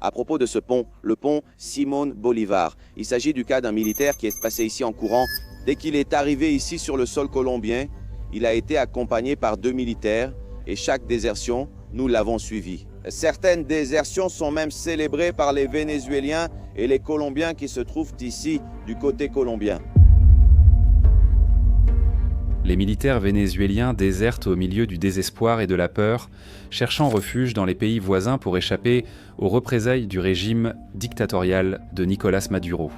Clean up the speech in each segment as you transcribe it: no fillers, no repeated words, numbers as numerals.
à propos de ce pont, le pont Simón Bolívar. Il s'agit du cas d'un militaire qui est passé ici en courant. Dès qu'il est arrivé ici sur le sol colombien, il a été accompagné par 2 militaires et chaque désertion, nous l'avons suivi. Certaines désertions sont même célébrées par les Vénézuéliens et les Colombiens qui se trouvent ici du côté colombien. Les militaires vénézuéliens désertent au milieu du désespoir et de la peur, cherchant refuge dans les pays voisins pour échapper aux représailles du régime dictatorial de Nicolás Maduro.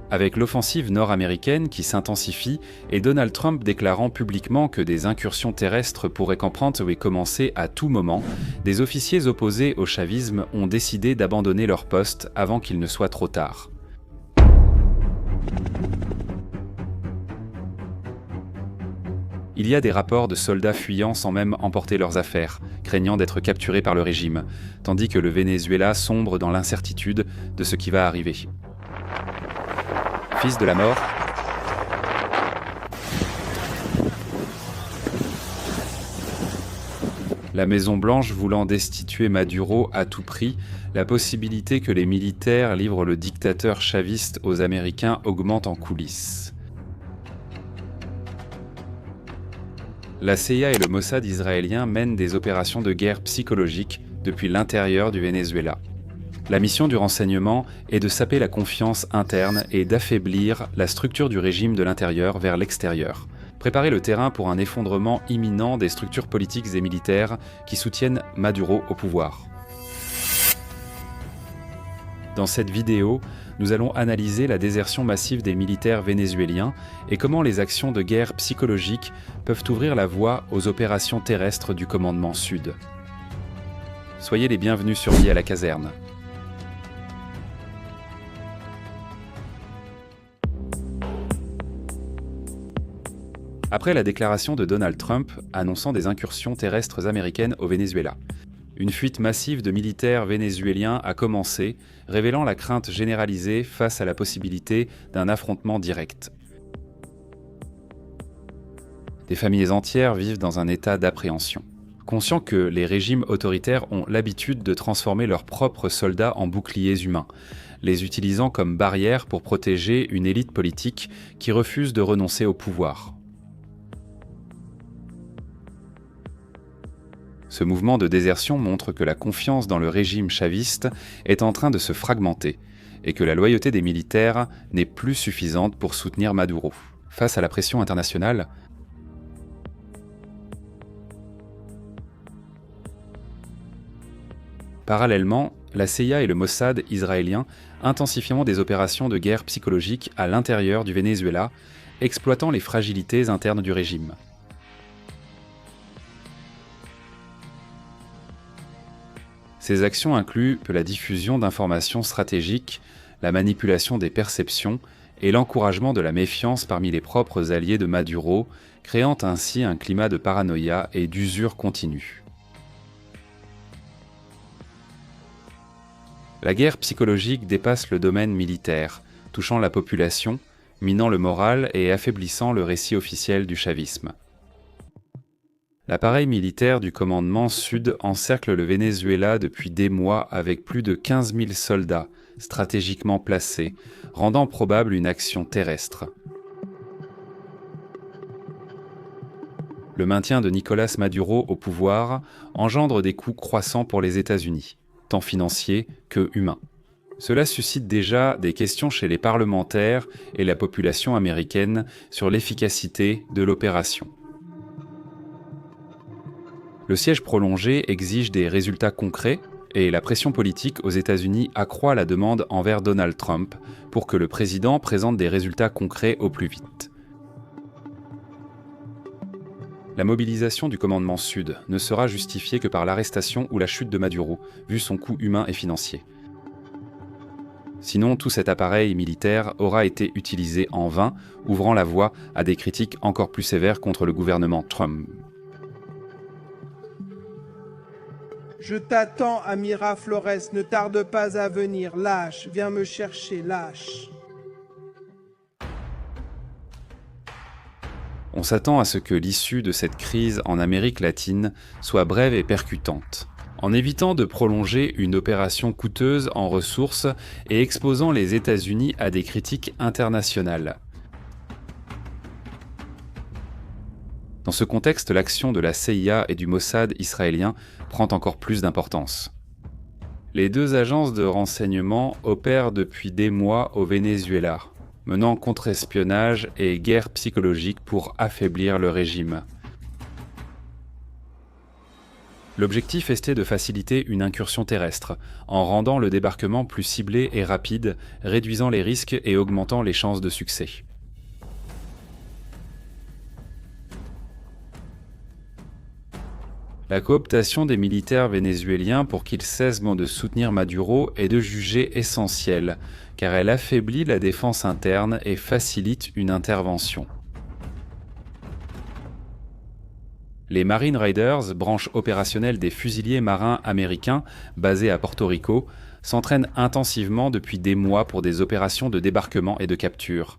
Avec l'offensive nord-américaine qui s'intensifie et Donald Trump déclarant publiquement que des incursions terrestres pourraient comprendre et commencer à tout moment, des officiers opposés au chavisme ont décidé d'abandonner leur poste avant qu'il ne soit trop tard. Il y a des rapports de soldats fuyant sans même emporter leurs affaires, craignant d'être capturés par le régime, tandis que le Venezuela sombre dans l'incertitude de ce qui va arriver. Fils de la mort, la Maison-Blanche voulant destituer Maduro à tout prix, la possibilité que les militaires livrent le dictateur chaviste aux Américains augmente en coulisses. La CIA et le Mossad israélien mènent des opérations de guerre psychologique depuis l'intérieur du Venezuela. La mission du renseignement est de saper la confiance interne et d'affaiblir la structure du régime de l'intérieur vers l'extérieur. Préparer le terrain pour un effondrement imminent des structures politiques et militaires qui soutiennent Maduro au pouvoir. Dans cette vidéo, nous allons analyser la désertion massive des militaires vénézuéliens et comment les actions de guerre psychologique peuvent ouvrir la voie aux opérations terrestres du commandement Sud. Soyez les bienvenus sur Vie à la caserne. Après la déclaration de Donald Trump annonçant des incursions terrestres américaines au Venezuela, une fuite massive de militaires vénézuéliens a commencé, révélant la crainte généralisée face à la possibilité d'un affrontement direct. Des familles entières vivent dans un état d'appréhension. Conscients que les régimes autoritaires ont l'habitude de transformer leurs propres soldats en boucliers humains, les utilisant comme barrière pour protéger une élite politique qui refuse de renoncer au pouvoir. Ce mouvement de désertion montre que la confiance dans le régime chaviste est en train de se fragmenter et que la loyauté des militaires n'est plus suffisante pour soutenir Maduro. Face à la pression internationale, parallèlement, la CIA et le Mossad israélien intensifieront des opérations de guerre psychologique à l'intérieur du Venezuela, exploitant les fragilités internes du régime. Ces actions incluent la diffusion d'informations stratégiques, la manipulation des perceptions et l'encouragement de la méfiance parmi les propres alliés de Maduro, créant ainsi un climat de paranoïa et d'usure continue. La guerre psychologique dépasse le domaine militaire, touchant la population, minant le moral et affaiblissant le récit officiel du chavisme. L'appareil militaire du commandement Sud encercle le Venezuela depuis des mois avec plus de 15 000 soldats stratégiquement placés, rendant probable une action terrestre. Le maintien de Nicolás Maduro au pouvoir engendre des coûts croissants pour les États-Unis, tant financiers que humains. Cela suscite déjà des questions chez les parlementaires et la population américaine sur l'efficacité de l'opération. Le siège prolongé exige des résultats concrets et la pression politique aux États-Unis accroît la demande envers Donald Trump pour que le président présente des résultats concrets au plus vite. La mobilisation du commandement Sud ne sera justifiée que par l'arrestation ou la chute de Maduro, vu son coût humain et financier. Sinon, tout cet appareil militaire aura été utilisé en vain, ouvrant la voie à des critiques encore plus sévères contre le gouvernement Trump. Je t'attends, Amira Flores, ne tarde pas à venir, lâche, viens me chercher, lâche. On s'attend à ce que l'issue de cette crise en Amérique latine soit brève et percutante, en évitant de prolonger une opération coûteuse en ressources et exposant les États-Unis à des critiques internationales. Dans ce contexte, l'action de la CIA et du Mossad israélien prend encore plus d'importance. Les deux agences de renseignement opèrent depuis des mois au Venezuela, menant contre-espionnage et guerre psychologique pour affaiblir le régime. L'objectif était de faciliter une incursion terrestre, en rendant le débarquement plus ciblé et rapide, réduisant les risques et augmentant les chances de succès. La cooptation des militaires vénézuéliens pour qu'ils cessent de soutenir Maduro est de juger essentielle, car elle affaiblit la défense interne et facilite une intervention. Les Marine Raiders, branche opérationnelle des fusiliers marins américains basés à Porto Rico, s'entraînent intensivement depuis des mois pour des opérations de débarquement et de capture.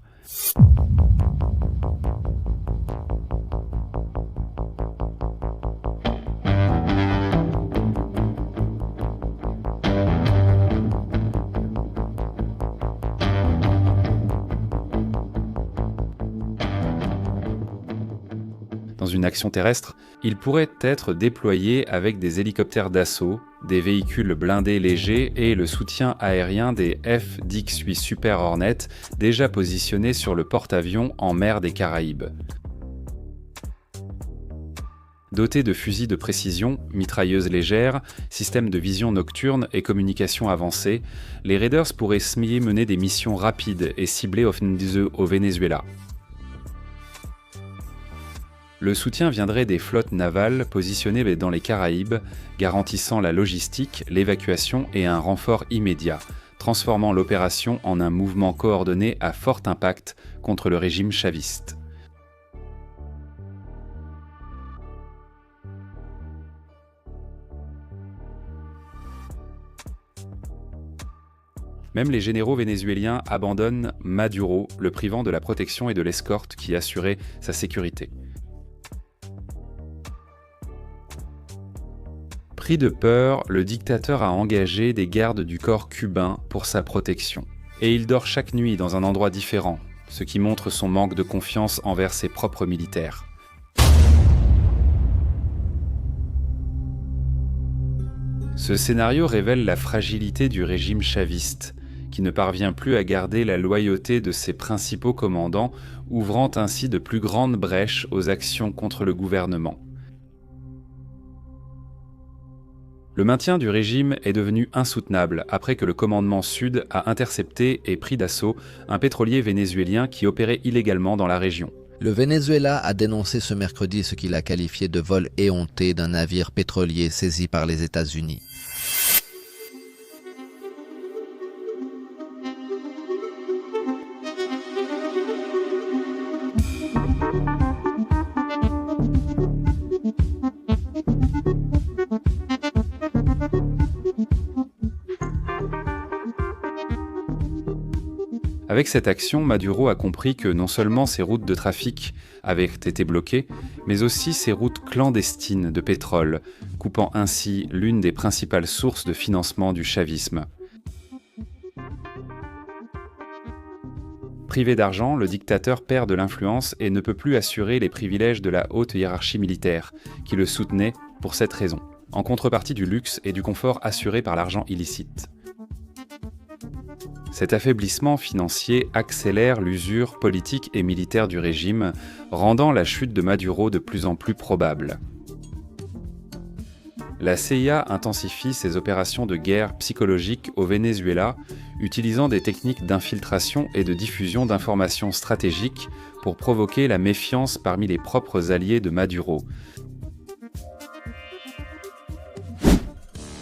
Dans une action terrestre, il pourrait être déployé avec des hélicoptères d'assaut, des véhicules blindés légers et le soutien aérien des F-18 Super Hornet déjà positionnés sur le porte-avions en mer des Caraïbes. Dotés de fusils de précision, mitrailleuses légères, systèmes de vision nocturne et communication avancée, les Raiders pourraient mener des missions rapides et ciblées au Venezuela. Le soutien viendrait des flottes navales positionnées dans les Caraïbes, garantissant la logistique, l'évacuation et un renfort immédiat, transformant l'opération en un mouvement coordonné à fort impact contre le régime chaviste. Même les généraux vénézuéliens abandonnent Maduro, le privant de la protection et de l'escorte qui assurait sa sécurité. Pris de peur, le dictateur a engagé des gardes du corps cubain pour sa protection. Et il dort chaque nuit dans un endroit différent, ce qui montre son manque de confiance envers ses propres militaires. Ce scénario révèle la fragilité du régime chaviste, qui ne parvient plus à garder la loyauté de ses principaux commandants, ouvrant ainsi de plus grandes brèches aux actions contre le gouvernement. Le maintien du régime est devenu insoutenable après que le commandement sud a intercepté et pris d'assaut un pétrolier vénézuélien qui opérait illégalement dans la région. Le Venezuela a dénoncé ce mercredi ce qu'il a qualifié de vol éhonté d'un navire pétrolier saisi par les États-Unis. Avec cette action, Maduro a compris que non seulement ses routes de trafic avaient été bloquées, mais aussi ses routes clandestines de pétrole, coupant ainsi l'une des principales sources de financement du chavisme. Privé d'argent, le dictateur perd de l'influence et ne peut plus assurer les privilèges de la haute hiérarchie militaire, qui le soutenait pour cette raison, en contrepartie du luxe et du confort assurés par l'argent illicite. Cet affaiblissement financier accélère l'usure politique et militaire du régime, rendant la chute de Maduro de plus en plus probable. La CIA intensifie ses opérations de guerre psychologique au Venezuela, utilisant des techniques d'infiltration et de diffusion d'informations stratégiques pour provoquer la méfiance parmi les propres alliés de Maduro.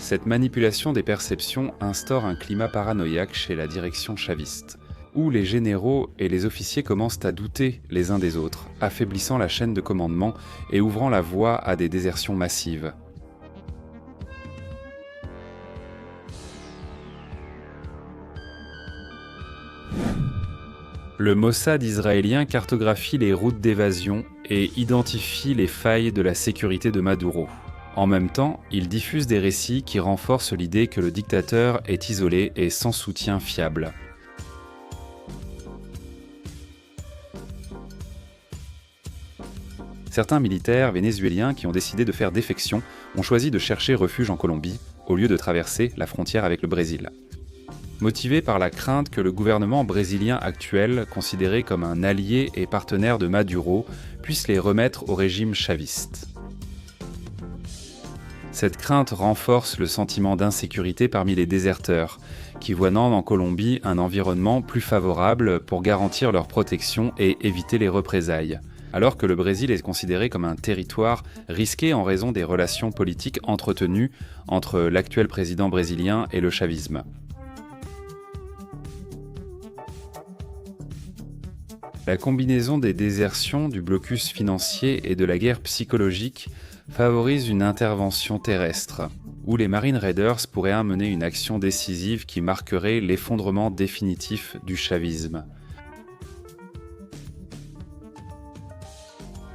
Cette manipulation des perceptions instaure un climat paranoïaque chez la direction chaviste, où les généraux et les officiers commencent à douter les uns des autres, affaiblissant la chaîne de commandement et ouvrant la voie à des désertions massives. Le Mossad israélien cartographie les routes d'évasion et identifie les failles de la sécurité de Maduro. En même temps, il diffuse des récits qui renforcent l'idée que le dictateur est isolé et sans soutien fiable. Certains militaires vénézuéliens qui ont décidé de faire défection ont choisi de chercher refuge en Colombie, au lieu de traverser la frontière avec le Brésil. Motivés par la crainte que le gouvernement brésilien actuel, considéré comme un allié et partenaire de Maduro, puisse les remettre au régime chaviste. Cette crainte renforce le sentiment d'insécurité parmi les déserteurs, qui voient en Colombie un environnement plus favorable pour garantir leur protection et éviter les représailles, alors que le Brésil est considéré comme un territoire risqué en raison des relations politiques entretenues entre l'actuel président brésilien et le chavisme. La combinaison des désertions, du blocus financier et de la guerre psychologique favorise une intervention terrestre, où les Marine Raiders pourraient amener une action décisive qui marquerait l'effondrement définitif du chavisme.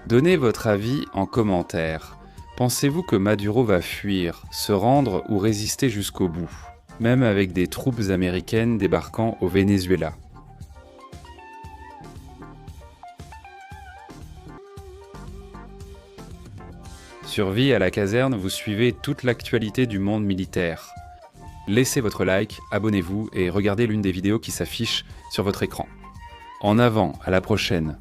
Donnez votre avis en commentaire. Pensez-vous que Maduro va fuir, se rendre ou résister jusqu'au bout, même avec des troupes américaines débarquant au Venezuela ? Sur Vie à la caserne, vous suivez toute l'actualité du monde militaire. Laissez votre like, abonnez-vous et regardez l'une des vidéos qui s'affiche sur votre écran. En avant, à la prochaine!